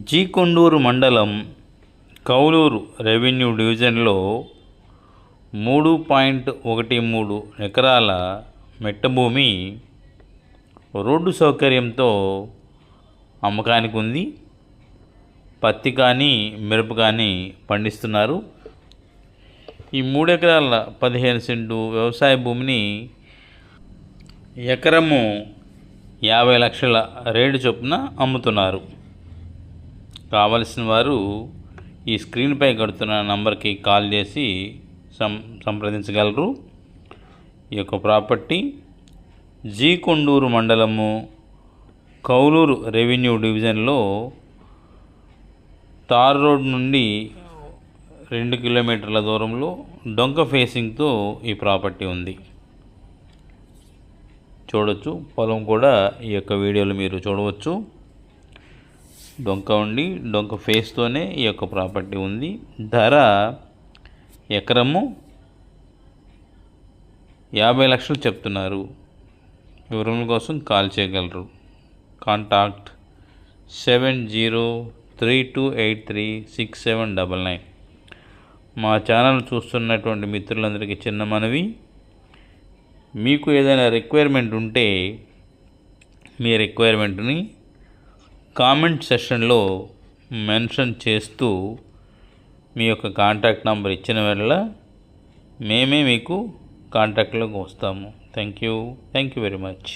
G Konduru మండలం Kauluru revenue డివిజన్లో 3.13 ఎకరాల మెట్టభూమి రోడ్డు సౌకర్యంతో అమ్మకానికి ఉంది. పత్తి కానీ మిరప కానీ పండిస్తున్నారు. ఈ 3 ఎకరాల 15 సెంటు వ్యవసాయ భూమిని ఎకరము 50 లక్షల రేటు చొప్పున అమ్ముతున్నారు. కావలసిన వారు ఈ స్క్రీన్పై కడుతున్న నంబర్కి కాల్ చేసి సంప్రదించగలరు. ఈ యొక్క ప్రాపర్టీ జీ కొండూరు మండలము కౌలూరు రెవెన్యూ డివిజన్లో తార్ రోడ్ నుండి 2 కిలోమీటర్ల దూరంలో డొంక ఫేసింగ్తో ఈ ప్రాపర్టీ ఉంది. చూడవచ్చు, పొలం కూడా ఈ యొక్క వీడియోలో మీరు చూడవచ్చు. డొంక ఫేస్తోనే ఈ యొక్క ప్రాపర్టీ ఉంది. ధర ఎకరము 50 లక్షలు చెప్తున్నారు. వివరముల కోసం కాల్ చేయగలరు. కాంటాక్ట్ 7032836799. మా ఛానల్ చూస్తున్నటువంటి మిత్రులందరికీ చిన్న మనవి, మీకు ఏదైనా రిక్వైర్మెంట్ ఉంటే మీ రిక్వైర్మెంట్ని కామెంట్ సెషన్లో మెన్షన్ చేస్తూ మీ యొక్క కాంటాక్ట్ నెంబర్ ఇచ్చిన వేళ మేమే మీకు కాంటాక్ట్లోకి వస్తాము. Thank you very much.